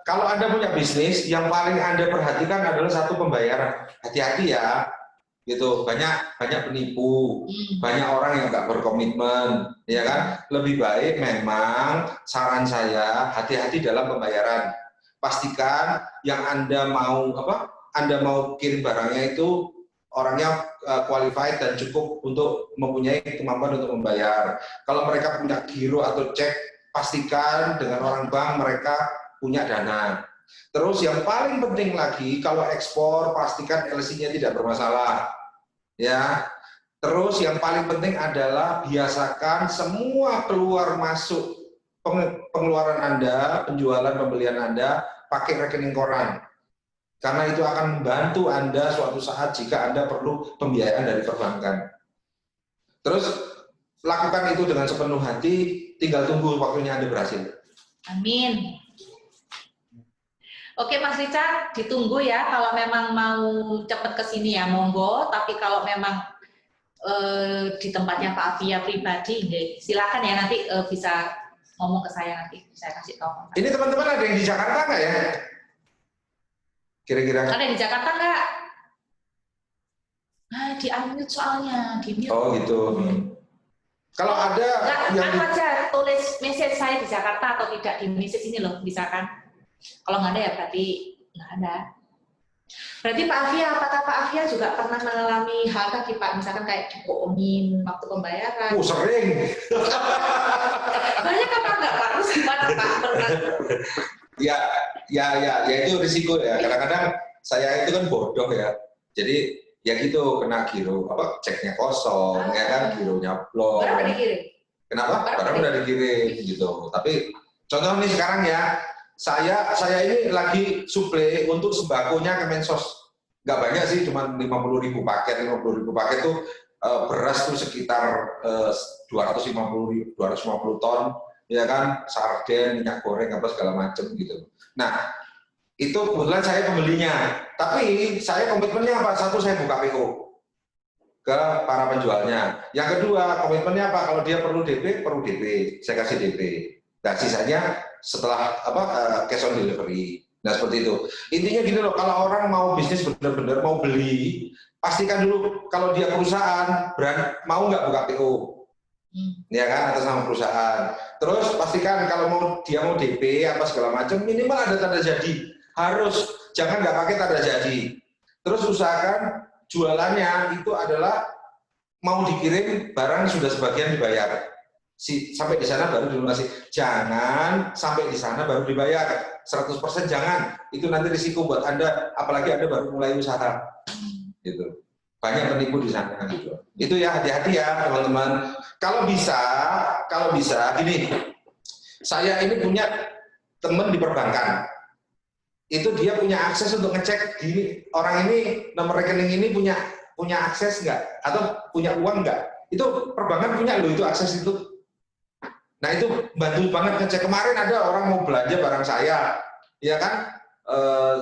Kalau Anda punya bisnis, yang paling Anda perhatikan adalah satu pembayaran. Hati-hati ya, gitu. Banyak penipu, banyak orang yang nggak berkomitmen, ya kan? Lebih baik memang saran saya hati-hati dalam pembayaran. Pastikan yang Anda mau kirim barangnya itu orangnya qualified dan cukup untuk mempunyai kemampuan untuk membayar. Kalau mereka punya giro atau cek, pastikan dengan orang bank mereka punya dana. Terus yang paling penting lagi, kalau ekspor pastikan LC-nya tidak bermasalah. Ya. Terus yang paling penting adalah biasakan semua keluar masuk pengeluaran Anda, penjualan pembelian Anda pakai rekening koran. Karena itu akan membantu Anda suatu saat jika Anda perlu pembiayaan dari perbankan. Terus lakukan itu dengan sepenuh hati, tinggal tunggu waktunya Anda berhasil. Amin. Oke Mas Richard, ditunggu ya kalau memang mau cepat ke sini ya, monggo. Tapi kalau memang di tempatnya Pak Afia pribadi, silakan ya, nanti bisa ngomong ke saya, nanti saya kasih tahu. Ini teman-teman ada yang di Jakarta nggak ya? Kira-kira? Ada di Jakarta nggak? Nah, di-unmute soalnya, di-mute. Oh gitu. Kalau ada yang aja tulis message saya di Jakarta atau tidak di message ini loh, bisa kan? Kalau nggak ada ya berarti nggak ada. Berarti Pak Afia, apakah Pak Afia juga pernah mengalami hal tadi Pak, misalkan kayak dibohongin waktu pembayaran? Sering. Banyak apa enggak Pak? Terus gimana Pak? Pernah? Ya itu risiko ya. Kadang-kadang saya itu kan bodoh ya. Jadi ya gitu, kena giro, ceknya kosong, ya kan, gironya blok. Barang udah dikirim? Kenapa? Barang udah dikirim gitu. Tapi contoh nih sekarang ya, saya ini lagi suplai untuk sembakonya Kemensos. Nggak banyak sih, cuma 50.000 paket. 50.000 paket tuh beras tuh sekitar 250 ton, ya kan, sarden, minyak goreng, apa segala macam gitu. Nah, itu kebetulan saya pembelinya. Tapi saya komitmennya apa? Satu, saya buka PO ke para penjualnya. Yang kedua, komitmennya apa? Kalau dia perlu DP, saya kasih DP. Nah, sisanya setelah cash on delivery. Nah, seperti itu. Intinya gini loh, kalau orang mau bisnis benar-benar mau beli, pastikan dulu kalau dia perusahaan, mau nggak buka PO. Ya kan, atas nama perusahaan. Terus pastikan kalau dia mau DP apa segala macam, minimal ada tanda jadi. Harus, jangan nggak pakai tanda jadi. Terus usahakan jualannya itu adalah mau dikirim barang sudah sebagian dibayar. Sampai di sana baru dilunasi. Jangan sampai di sana baru dibayar. 100% jangan. Itu nanti risiko buat Anda, apalagi Anda baru mulai usaha. Gitu. Banyak penipu di sana gitu. Itu ya, hati-hati ya teman-teman. Kalau bisa gini. Saya ini punya teman di perbankan. Itu dia punya akses untuk ngecek gini, orang ini nomor rekening ini punya akses nggak atau punya uang nggak? Itu perbankan punya loh itu akses itu. Nah itu bantu banget ngecek. Kemarin ada orang mau belanja barang saya, ya kan?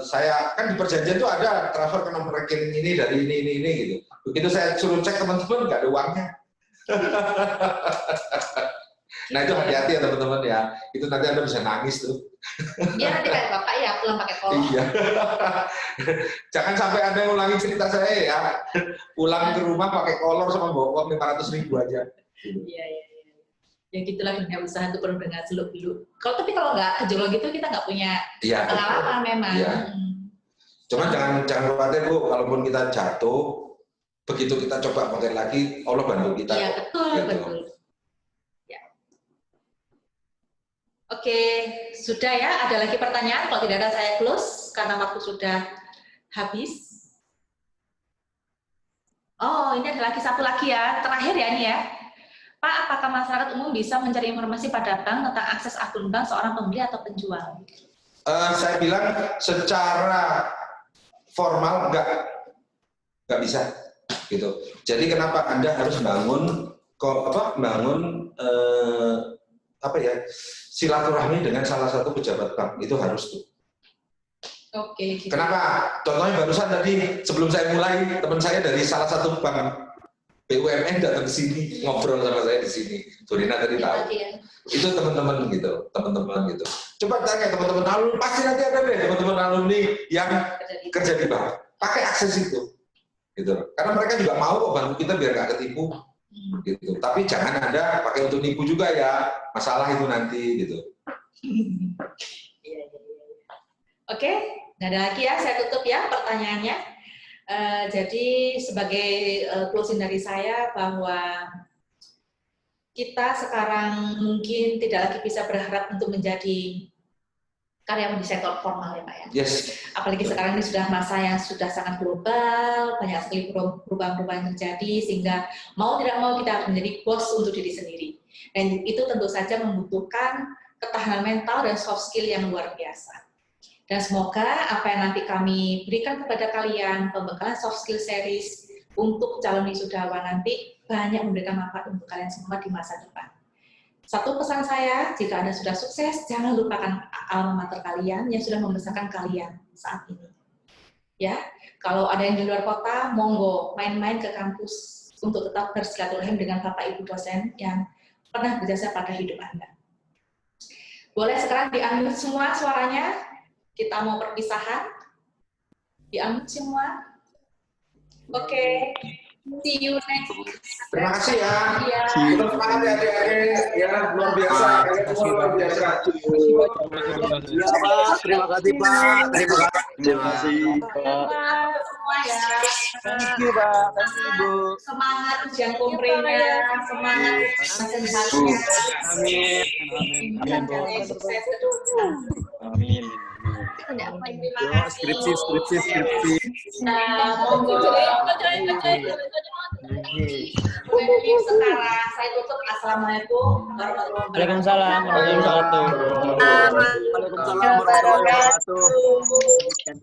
Saya kan di perjanjian itu ada transfer ke nomor rekening ini dari ini gitu. Begitu saya suruh cek teman-teman nggak ada uangnya. Nah itu hati-hati ya teman-teman ya. Itu nanti Anda bisa nangis tuh. Iya nanti kayak Bapak ya pulang pakai kolor. Iya. Jangan sampai Anda ulangi cerita saya ya. Pulang ke rumah pakai kolor sama bawa uang 500.000 aja. Iya. Ya gitulah dunia usaha itu perlu dengan seluk-beluk. Tapi kalau nggak kejolok gitu kita nggak punya pengalaman memang. Iya. Cuman jangan khawatir Bu, kalaupun kita jatuh, begitu kita coba pakai lagi, Allah bantu kita. Iya betul. Ya. Oke, sudah ya. Ada lagi pertanyaan? Kalau tidak ada saya close karena waktu sudah habis. Oh, ini ada lagi satu lagi ya. Terakhir ya ini ya. Pak, apakah masyarakat umum bisa mencari informasi pada bank tentang akses akun bank seorang pembeli atau penjual? Saya bilang secara formal nggak bisa gitu. Jadi kenapa Anda harus bangun silaturahmi dengan salah satu pejabat bank, itu harus tuh. Oke. Gitu. Kenapa? Contohnya barusan tadi sebelum saya mulai teman saya dari salah satu bank BUMN datang ke sini ngobrol sama saya di sini. Dorina tadi tahu. Itu teman-teman gitu. Coba tanya teman-teman alumni, pasti nanti ada deh teman-teman alumni yang kerja di bank. Pakai akses itu. Gitu. Karena mereka juga mau kok bantu kita biar nggak ketipu. Gitu. Tapi jangan Anda pakai untuk nipu juga ya. Masalah itu nanti gitu. Oke, nggak ada lagi ya, saya tutup ya pertanyaannya. Jadi sebagai closing dari saya bahwa kita sekarang mungkin tidak lagi bisa berharap untuk menjadi karyawan di sektor formal ya Pak ya. Yes. Apalagi sekarang ini sudah masa yang sudah sangat global, banyak sekali perubahan-perubahan yang terjadi, sehingga mau tidak mau kita harus menjadi bos untuk diri sendiri. Dan itu tentu saja membutuhkan ketahanan mental dan soft skill yang luar biasa. Dan semoga apa yang nanti kami berikan kepada kalian, pembekalan soft skill series untuk calon wisudawan nanti banyak memberikan manfaat untuk kalian semua di masa depan. Satu pesan saya, jika Anda sudah sukses, jangan lupakan alma mater kalian yang sudah membesarkan kalian saat ini. Ya, kalau ada yang di luar kota, monggo main-main ke kampus untuk tetap bersilaturahim dengan Bapak Ibu dosen yang pernah berjasa pada hidup Anda. Boleh sekarang di-unmute semua suaranya. Kita mau perpisahan. Di-unmute semua. Oke. See you next. Terima kasih ya. Iya. Terima kasih adik-adik. Ya, luar biasa. Kalian semua luar biasa. Ya, Pak. Terima kasih, Pak. Terima kasih. Semua ya. Thank you, Pak. Thank you, Bu. Semangat ujian komprenya, semangat masing-masing. Amin. Amin. Sukses ke depan. Amin. Terima kasih. Skripsi. Monggo. Sekarang saya tutup. Assalamualaikum warahmatullahi wabarakatuh. Waalaikumsalam warahmatullahi wabarakatuh. Waalaikumsalam warahmatullahi wabarakatuh.